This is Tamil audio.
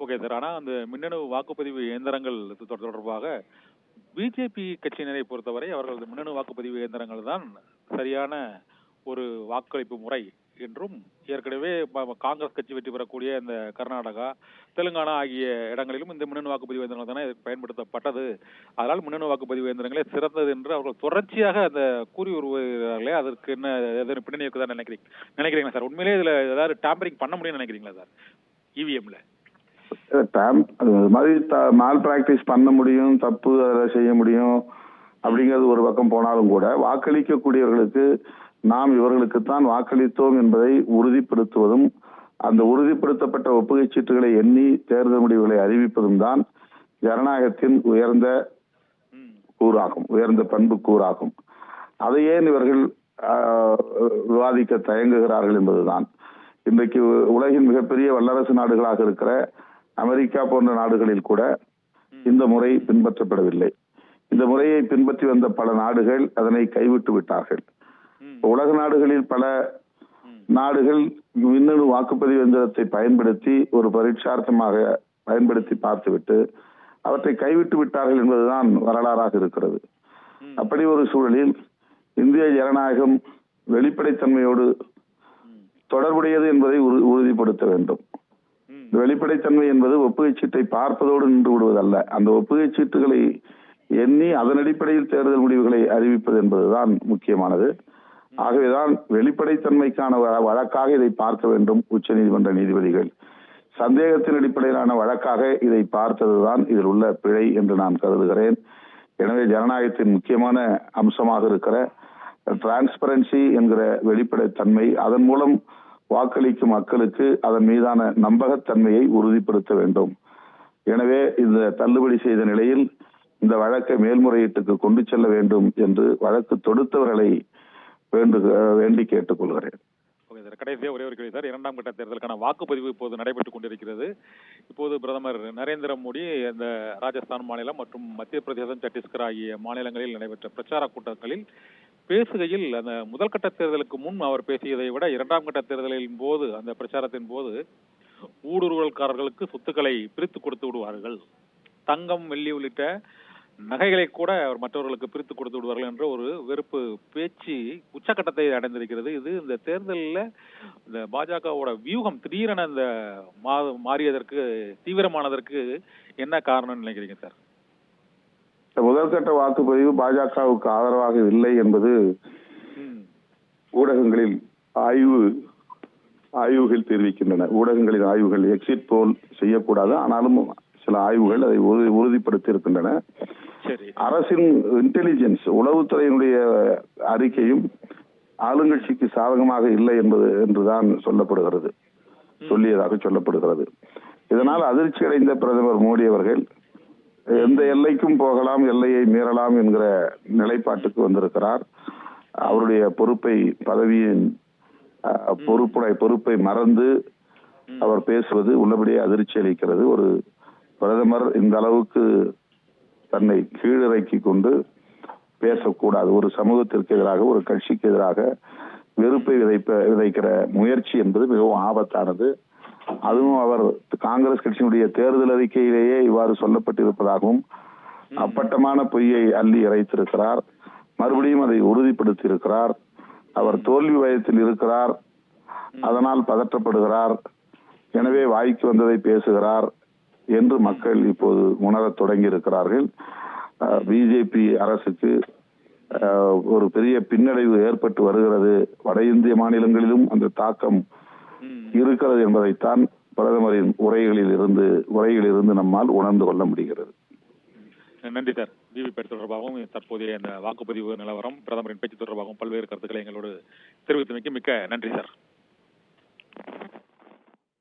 Okay sir. ஆனா அந்த மின்னணு வாக்குப்பதிவு இயந்திரங்கள் தொடர்பாக பிஜேபி கட்சியினரை பொறுத்தவரை அவர்களது மின்னணு வாக்குப்பதிவு இயந்திரங்கள் தான் சரியான ஒரு வாக்களிப்பு முறை என்றும், ஏற்கனவே காங்கிரஸ் கட்சி வெற்றி பெறக்கூடிய இந்த கர்நாடகா, தெலுங்கானா ஆகிய இடங்களிலும் இந்த மின்னணு வாக்குப்பதிவு இயந்திரங்கள் தானே பயன்படுத்தப்பட்டது. அதனால் மின்னணு வாக்குப்பதிவு இயந்திரங்களே சிறந்தது என்று அவர்கள் தொடர்ச்சியாக அந்த கூறி வருவார்களே, அதற்கு என்ன பின்னணி இருக்குதான் நினைக்கிறீங்களா சார்? உண்மையிலேயே இதுல ஏதாவது டேம்பரிங் பண்ண முடியும்னு நினைக்கிறீங்களா சார் இவிஎம்ல? மாதிரி மால் பிராக்டிஸ் பண்ண முடியும், தப்பு அதை செய்ய முடியும் அப்படிங்கிறது ஒரு பக்கம் போனாலும் கூட, வாக்களிக்கக்கூடியவர்களுக்கு நாம் இவர்களுக்குத்தான் வாக்களித்தோம் என்பதை உறுதிப்படுத்துவதும், அந்த உறுதிப்படுத்தப்பட்ட ஒப்புகை சீட்டுகளை எண்ணி தேர்தல் முடிவுகளை அறிவிப்பதும் தான் ஜனநாயகத்தின் உயர்ந்த கூறாகும், உயர்ந்த பண்பு கூறாகும். அதை ஏன் இவர்கள் விவாதிக்க தயங்குகிறார்கள் என்பதுதான். இன்றைக்கு உலகின் மிகப்பெரிய வல்லரசு நாடுகளாக இருக்கிற அமெரிக்கா போன்ற நாடுகளில் கூட இந்த முறை பின்பற்றப்படவில்லை. இந்த முறையை பின்பற்றி வந்த பல நாடுகள் அதனை கைவிட்டு விட்டார்கள். உலக நாடுகளில் பல நாடுகள் மின்னணு வாக்குப்பதிவு எந்திரத்தை பயன்படுத்தி ஒரு பரீட்சார்த்தமாக பயன்படுத்தி பார்த்துவிட்டு அவற்றை கைவிட்டு விட்டார்கள் என்பதுதான் வரலாறாக இருக்கிறது. அப்படி ஒரு சூழலில் இந்திய ஜனநாயகம் வெளிப்படைத்தன்மையோடு தொடர்புடையது என்பதை உறுதிப்படுத்த வேண்டும். வெளிப்படைத்தன்மை என்பது ஒப்புகை சீட்டை பார்ப்பதோடு நின்று விடுவதல்ல, அந்த ஒப்புகை சீட்டுகளை எண்ணி அதன் அடிப்படையில் தேர்தல் முடிவுகளை அறிவிப்பது என்பதுதான் முக்கியமானது. ஆகவேதான் வெளிப்படைத்தன்மைக்கான வழக்காக இதை பார்க்க வேண்டும் உச்ச நீதிமன்ற நீதிபதிகள். சந்தேகத்தின் அடிப்படையிலான வழக்காக இதை பார்த்ததுதான் இதில் உள்ள பிழை என்று நான் கருதுகிறேன். எனவே ஜனநாயகத்தின் முக்கியமான அம்சமாக இருக்கிற டிரான்ஸ்பரன்சி என்கிற வெளிப்படைத்தன்மை, அதன் மூலம் வாக்களிக்கும் மக்களுக்கு அதன் மீதான நம்பகத்தன்மையை உறுதிப்படுத்த வேண்டும். எனவே இந்த தள்ளுபடி செய்த நிலையில் இந்த வழக்கை மேல்முறையீட்டுக்கு கொண்டு செல்ல வேண்டும் என்று வழக்கு தொடுத்தவர்களை வேண்டி கேட்டுக் கொள்கிறேன். கடைசியாக ஒரே ஒரு கேள்வி சார். 2ஆம் கட்ட தேர்தலுக்கான வாக்குப்பதிவு இப்போது நடைபெற்றுக் கொண்டிருக்கிறது. இப்போது பிரதமர் நரேந்திர மோடி இந்த ராஜஸ்தான் மாநிலம் மற்றும் மத்திய பிரதேசம், சத்தீஸ்கர் ஆகிய மாநிலங்களில் நடைபெற்ற பிரச்சார கூட்டங்களில் பேசுகையில் அந்த முதல் கட்ட தேர்தலுக்கு முன் அவர் பேசியதை விட 2ஆம் கட்ட தேர்தலின் போது, அந்த பிரச்சாரத்தின் போது, ஊடுருவல்காரர்களுக்கு சொத்துக்களை பிரித்து கொடுத்து விடுவார்கள், தங்கம் வெள்ளி உள்ளிட்ட நகைகளை கூட அவர் மற்றவர்களுக்கு பிரித்து கொடுத்து விடுவார்கள் என்ற ஒரு வெறுப்பு பேச்சு உச்சகட்டத்தை அடைந்திருக்கிறது. இது இந்த தேர்தலில் இந்த பாஜகவோட வியூகம் திடீரென இந்த மாறியதற்கு, தீவிரமானதற்கு என்ன காரணம்னு நினைக்கிறீங்க சார்? முதற்கட்ட வாக்குப்பதிவு பாஜகவுக்கு ஆதரவாக இல்லை என்பது ஊடகங்களில் ஆய்வுகள் தெரிவிக்கின்றன. ஊடகங்களின் ஆய்வுகள், எக்ஸிட் போல் செய்யக்கூடாது, ஆனாலும் சில ஆய்வுகள் அதை உறுதிப்படுத்தி இருக்கின்றன. அரசின் இன்டெலிஜென்ஸ், உளவுத்துறையினுடைய அறிக்கையும் ஆளுங்கட்சிக்கு சாதகமாக இல்லை என்றுதான் சொல்லியதாக சொல்லப்படுகிறது. இதனால் அதிர்ச்சி அடைந்த பிரதமர் மோடி அவர்கள் எந்த எல்லைக்கும் போகலாம், எல்லையை மீறலாம் என்கிற நிலைப்பாட்டுக்கு வந்திருக்கிறார். அவருடைய பதவியின் பொறுப்பை மறந்து அவர் பேசுவது உள்ளபடியே அதிர்ச்சி அளிக்கிறது. ஒரு பிரதமர் இந்த அளவுக்கு தன்னை கீழிறக்கி கொண்டு பேசக்கூடாது. ஒரு சமூகத்திற்கு எதிராக, ஒரு கட்சிக்கு எதிராக வெறுப்பை விதைக்கிற முயற்சி என்பது மிகவும் ஆபத்தானது. அதுவும் அவர் காங்கிரஸ் கட்சியினுடைய தேர்தல் அறிக்கையிலேயே இவ்வாறு சொல்லப்பட்டிருப்பதாகவும் அப்பட்டமான பொய்யை அள்ளி இறைத்திருக்கிறார். மறுபடியும் அதை உறுதிப்படுத்தி இருக்கிறார். அவர் தோல்வி பயத்தில் இருக்கிறார், அதனால் பதற்றப்படுகிறார், எனவே வாய்க்கு வந்ததை பேசுகிறார் என்று மக்கள் இப்போது உணரத் தொடங்கி இருக்கிறார்கள். பிஜேபி அரசுக்கு ஒரு பெரிய பின்னடைவு ஏற்பட்டு வருகிறது. வட இந்திய மாநிலங்களிலும் அந்த தாக்கம் இருக்கிறது என்பதைத்தான் பிரதமரின் உரைகளிலிருந்து நம்மால் உணர்ந்து கொள்ள முடிகிறது. நன்றி சார். விவிபேட் தொடர்பாகவும் தற்போதைய இந்த வாக்குப்பதிவு நிலவரம், பிரதமரின் பேச்சு தொடர்பாகவும் பல்வேறு கருத்துக்களை எங்களோடு தெரிவித்தமைக்கு மிக்க நன்றி சார்.